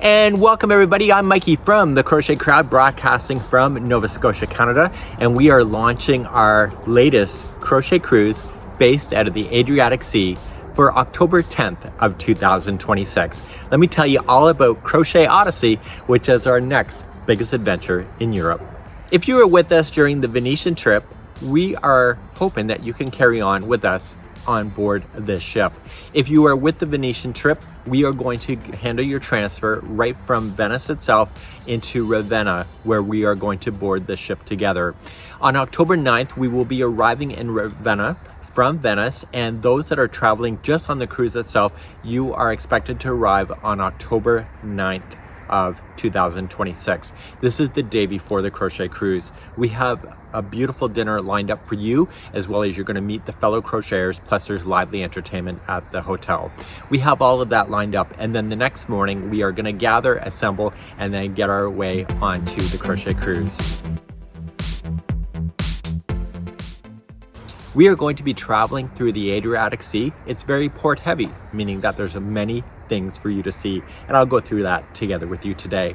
And welcome everybody, I'm Mikey from the Crochet Crowd, broadcasting from Nova Scotia, Canada, and we are launching our latest crochet cruise based out of the Adriatic Sea for October 10th of 2026. Let me tell you all about Crochet Odyssey, which is our next biggest adventure in Europe. If you were with us during the Venetian trip, we are hoping that you can carry on with us on board this ship. If you are with the Venetian trip, we are going to handle your transfer right from Venice itself into Ravenna, where we are going to board the ship together. On October 9th, we will be arriving in Ravenna from Venice, and those that are traveling just on the cruise itself, you are expected to arrive on October 9th of 2026. This is the day before the crochet cruise. We have a beautiful dinner lined up for you, as well as you're going to meet the fellow crocheters, plus there's lively entertainment at the hotel. We have all of that lined up, and then the next morning we are going to gather, assemble, and then get our way onto the crochet cruise. We are going to be traveling through the Adriatic Sea. It's very port heavy, meaning that there's many things for you to see, and I'll go through that together with you today.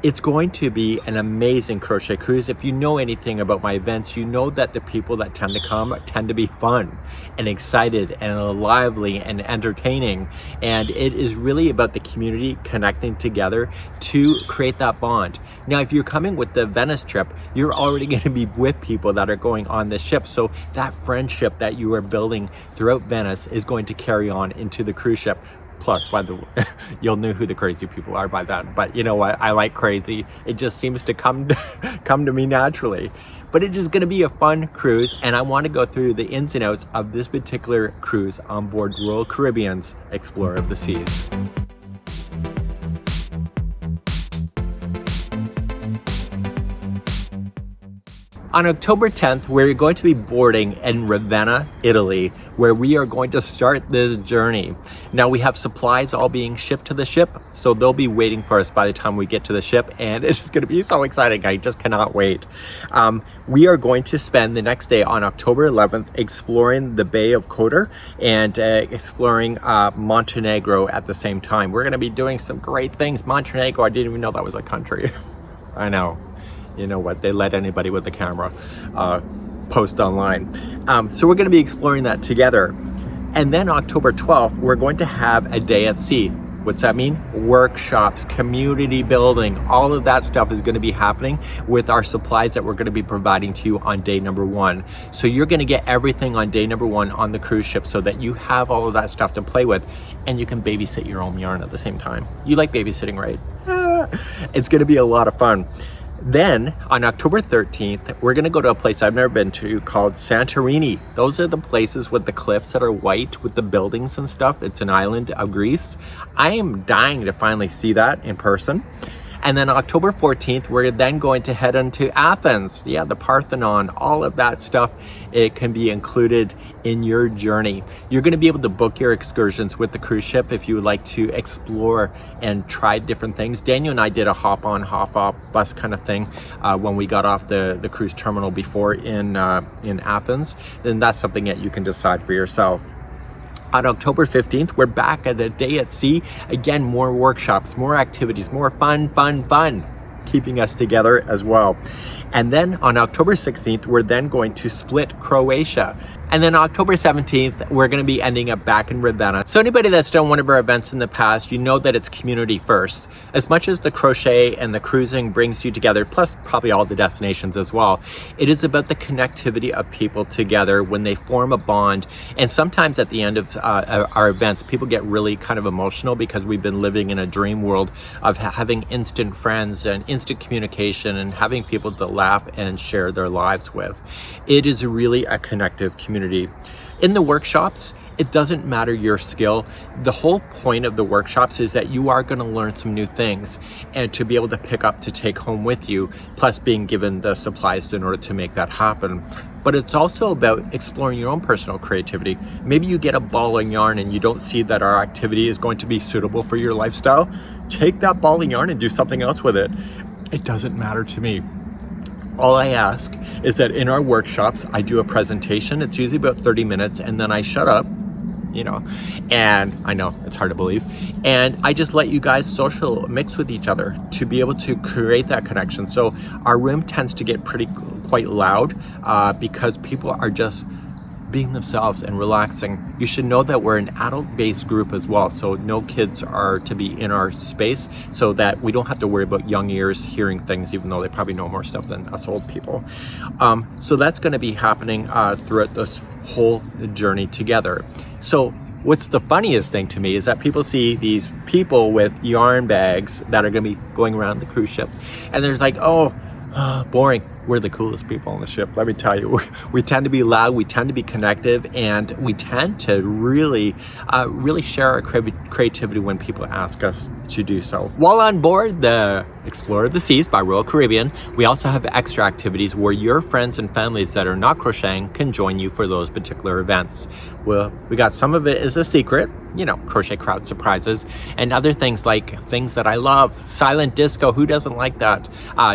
It's going to be an amazing crochet cruise. If you know anything about my events, you know that the people that tend to come tend to be fun and excited and lively and entertaining, and it is really about the community connecting together to create that bond. Now, if you're coming with the Venice trip, you're already going to be with people that are going on the ship, so that friendship that you are building throughout Venice is going to carry on into the cruise ship. Plus, by the way, you'll know who the crazy people are by then. But you know what? I like crazy. It just seems to come to me naturally. But it is going to be a fun cruise, and I want to go through the ins and outs of this particular cruise on board Royal Caribbean's Explorer of the Seas. On October 10th, we're going to be boarding in Ravenna, Italy, where we are going to start this journey. Now, we have supplies all being shipped to the ship, so they'll be waiting for us by the time we get to the ship, and it's going to be so exciting. I just cannot wait. We are going to spend the next day on October 11th exploring the Bay of Kotor and exploring Montenegro at the same time. We're going to be doing some great things. Montenegro, I didn't even know that was a country. I know. You know what, they let anybody with a camera post online. So we're going to be exploring that together. And then October 12th, we're going to have a day at sea. What's that mean? Workshops, community building, all of that stuff is going to be happening with our supplies that we're going to be providing to you on day number 1. So you're going to get everything on day number 1 on the cruise ship, so that you have all of that stuff to play with, and you can babysit your own yarn at the same time. You like babysitting, right? It's going to be a lot of fun. Then on October 13th, we're going to go to a place I've never been to called Santorini. Those are the places with the cliffs that are white with the buildings and stuff. It's an island of Greece. I am dying to finally see that in person. And then October 14th, we're then going to head into Athens. Yeah, the Parthenon, all of that stuff, it can be included in your journey. You're going to be able to book your excursions with the cruise ship if you would like to explore and try different things. Daniel and I did a hop-on, hop-off bus kind of thing when we got off the cruise terminal before in Athens. Then that's something that you can decide for yourself. On October 15th, we're back at a day at sea. Again, more workshops, more activities, more fun, keeping us together as well. And then on October 16th, we're then going to split Croatia. And then October 17th, we're going to be ending up back in Ravenna. So anybody that's done one of our events in the past, you know that it's community first. As much as the crochet and the cruising brings you together, plus probably all the destinations as well, it is about the connectivity of people together when they form a bond. And sometimes at the end of our events, people get really kind of emotional because we've been living in a dream world of having instant friends and instant communication and having people to laugh and share their lives with. It is really a connective community. In the workshops, it doesn't matter your skill. The whole point of the workshops is that you are going to learn some new things and to be able to pick up to take home with you, plus being given the supplies in order to make that happen. But it's also about exploring your own personal creativity. Maybe you get a ball of yarn and you don't see that our activity is going to be suitable for your lifestyle. Take that ball of yarn and do something else with it. It doesn't matter to me. All I ask is that in our workshops, I do a presentation. It's usually about 30 minutes, and then I shut up, And I know it's hard to believe. And I just let you guys social mix with each other to be able to create that connection. So our room tends to get quite loud because people are just being themselves and relaxing. You should know that we're an adult-based group as well, so no kids are to be in our space, so that we don't have to worry about young ears hearing things, even though they probably know more stuff than us old people. So that's going to be happening throughout this whole journey together. So what's the funniest thing to me is that people see these people with yarn bags that are going to be going around the cruise ship, and they're like, oh, boring. We're the coolest people on the ship, let me tell you. We tend to be loud, we tend to be connective, and we tend to really share our creativity when people ask us to do so. While on board the Explorer of the Seas by Royal Caribbean, we also have extra activities where your friends and families that are not crocheting can join you for those particular events. Well, we got some of it is a secret, you know, crochet crowd surprises, and other things like things that I love, silent disco, who doesn't like that,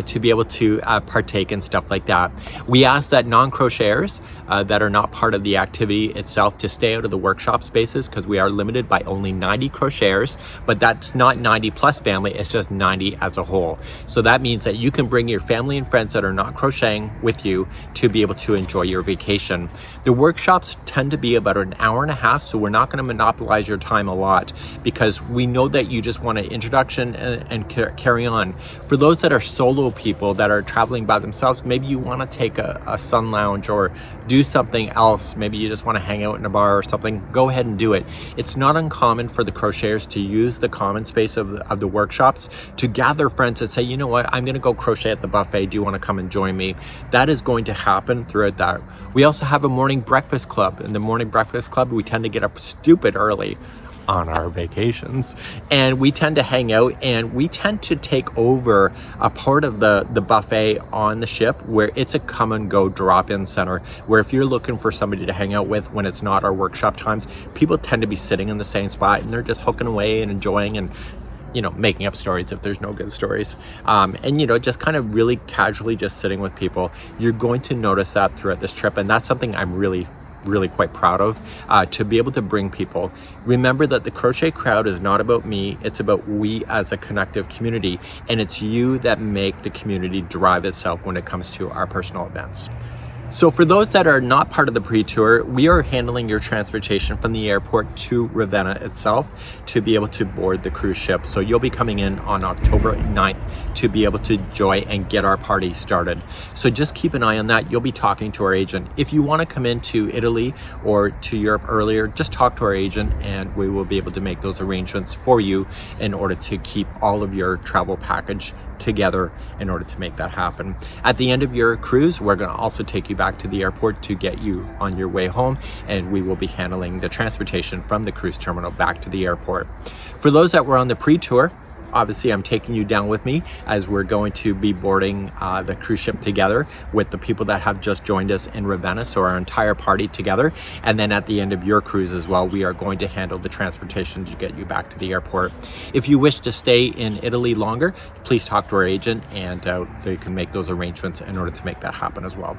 to be able to partake in stuff like that. We ask that non-crocheters that are not part of the activity itself to stay out of the workshop spaces, because we are limited by only 90 crocheters, but that's not 90 plus family, it's just 90 as a whole. So that means that you can bring your family and friends that are not crocheting with you to be able to enjoy your vacation. The workshops tend to be about an hour and a half, so we're not going to monopolize your time a lot, because we know that you just want an introduction and carry on. For those that are solo people that are traveling by themselves, maybe you want to take a sun lounge or do something else. Maybe you just want to hang out in a bar or something. Go ahead and do it. It's not uncommon for the crocheters to use the common space of the workshops to gather friends and say, you know what, I'm going to go crochet at the buffet. Do you want to come and join me? That is going to happen throughout that. We also have a morning breakfast club. In the morning breakfast club, we tend to get up stupid early on our vacations, and we tend to hang out, and we tend to take over a part of the buffet on the ship where it's a come and go drop-in center, where if you're looking for somebody to hang out with when it's not our workshop times, people tend to be sitting in the same spot and they're just hooking away and enjoying and, you know, making up stories if there's no good stories, and, you know, just kind of really casually just sitting with people. You're going to notice that throughout this trip, and that's something I'm really quite proud of, to be able to bring people. Remember that the crochet crowd is not about me, it's about we as a connective community, and it's you that make the community drive itself when it comes to our personal events. So for those that are not part of the pre-tour, we are handling your transportation from the airport to Ravenna itself to be able to board the cruise ship. So you'll be coming in on October 9th to be able to enjoy and get our party started. So just keep an eye on that. You'll be talking to our agent. If you want to come into Italy or to Europe earlier, just talk to our agent and we will be able to make those arrangements for you in order to keep all of your travel package together in order to make that happen. At the end of your cruise, we're going to also take you back to the airport to get you on your way home, and we will be handling the transportation from the cruise terminal back to the airport. For those that were on the pre-tour, obviously I'm taking you down with me as we're going to be boarding the cruise ship together with the people that have just joined us in Ravenna, so our entire party together. And then at the end of your cruise as well, we are going to handle the transportation to get you back to the airport. If you wish to stay in Italy longer, please talk to our agent and they can make those arrangements in order to make that happen as well.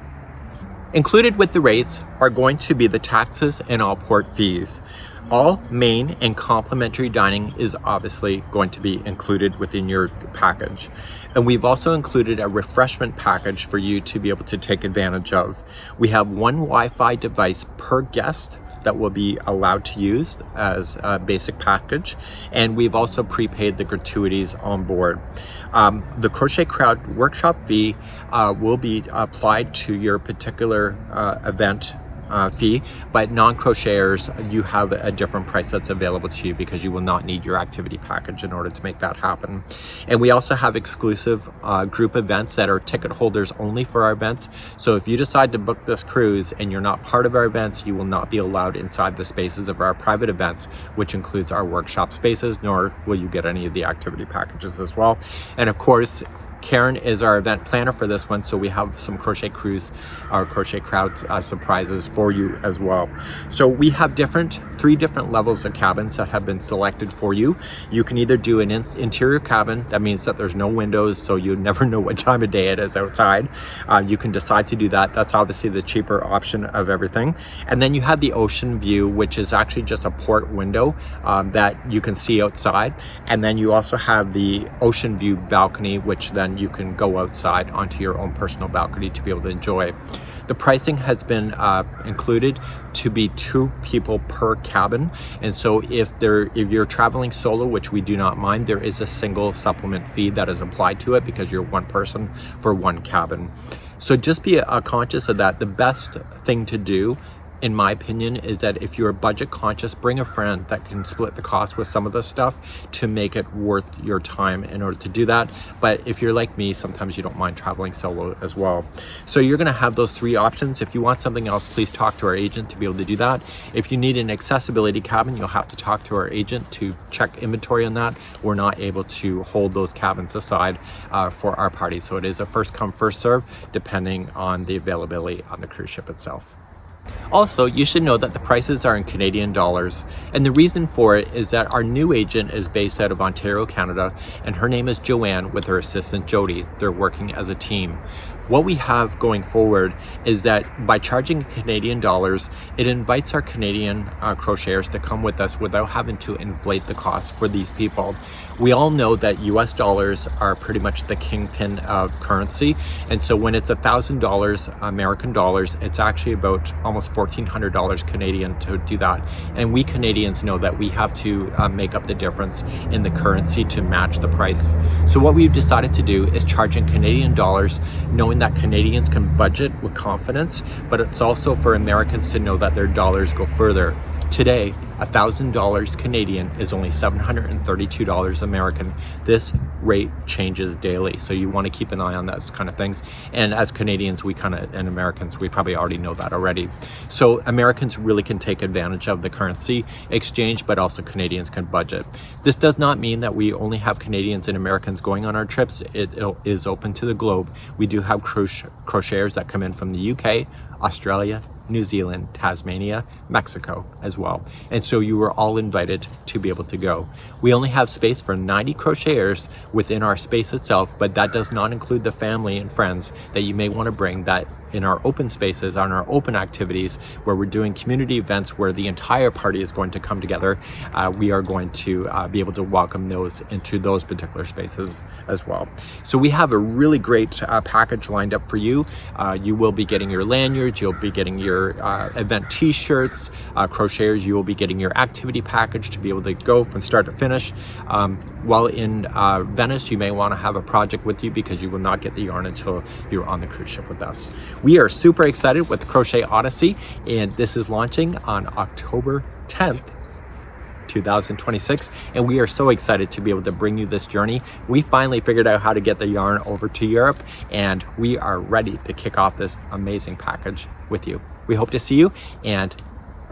Included with the rates are going to be the taxes and all port fees. All main and complimentary dining is obviously going to be included within your package. And we've also included a refreshment package for you to be able to take advantage of. We have one Wi-Fi device per guest that will be allowed to use as a basic package. And we've also prepaid the gratuities on board. The Crochet Crowd workshop fee will be applied to your particular event fee, but non-crocheters, you have a different price that's available to you because you will not need your activity package in order to make that happen. And we also have exclusive group events that are ticket holders only for our events. So if you decide to book this cruise and you're not part of our events, you will not be allowed inside the spaces of our private events, which includes our workshop spaces, nor will you get any of the activity packages as well. And of course, Karen is our event planner for this one, so we have some Crochet Cruise, our Crochet Crowd surprises for you as well. So we have 3 different levels of cabins that have been selected for you. You can either do an interior cabin, that means that there's no windows, so you never know what time of day it is outside. You can decide to do that. That's obviously the cheaper option of everything. And then you have the ocean view, which is actually just a port window that you can see outside. And then you also have the ocean view balcony, which then you can go outside onto your own personal balcony to be able to enjoy. The pricing has been included to be 2 people per cabin, and so if you're traveling solo, which we do not mind, there is a single supplement fee that is applied to it because you're 1 person for 1 cabin. So just be conscious of that. The best thing to do, in my opinion, is that if you're budget conscious, bring a friend that can split the cost with some of the stuff to make it worth your time in order to do that. But if you're like me, sometimes you don't mind traveling solo as well. So you're gonna have those 3 options. If you want something else, please talk to our agent to be able to do that. If you need an accessibility cabin, you'll have to talk to our agent to check inventory on that. We're not able to hold those cabins aside for our party. So it is a first come, first serve, depending on the availability on the cruise ship itself. Also, you should know that the prices are in Canadian dollars, and the reason for it is that our new agent is based out of Ontario, Canada, and her name is Joanne with her assistant Jody. They're working as a team. What we have going forward is that by charging Canadian dollars, it invites our Canadian crocheters to come with us without having to inflate the cost for these people. We all know that US dollars are pretty much the kingpin of currency, and so when it's $1,000 American dollars, it's actually about almost $1,400 Canadian to do that. And we Canadians know that we have to make up the difference in the currency to match the price. So what we've decided to do is charge in Canadian dollars, knowing that Canadians can budget with confidence, but it's also for Americans to know that their dollars go further. Today, $1,000 Canadian is only $732 American. This rate changes daily, so you want to keep an eye on those kind of things. And as Canadians, and Americans, we probably already know that already. So Americans really can take advantage of the currency exchange, but also Canadians can budget. This does not mean that we only have Canadians and Americans going on our trips. It is open to the globe. We do have crocheters that come in from the UK, Australia, New Zealand, Tasmania, Mexico as well. And so you are all invited to be able to go. We only have space for 90 crocheters within our space itself, but that does not include the family and friends that you may want to bring that in our open spaces, on our open activities, where we're doing community events where the entire party is going to come together. We are going to be able to welcome those into those particular spaces as well. So we have a really great package lined up for you. You will be getting your lanyards, you'll be getting your event t-shirts, crocheters, you will be getting your activity package to be able to go from start to finish. While in Venice, you may want to have a project with you because you will not get the yarn until you're on the cruise ship with us. We are super excited with Crochet Odyssey, and this is launching on October 10th, 2026, and we are so excited to be able to bring you this journey. We finally figured out how to get the yarn over to Europe, and we are ready to kick off this amazing package with you. We hope to see you, and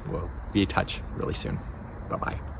we'll be in touch really soon. Bye-bye.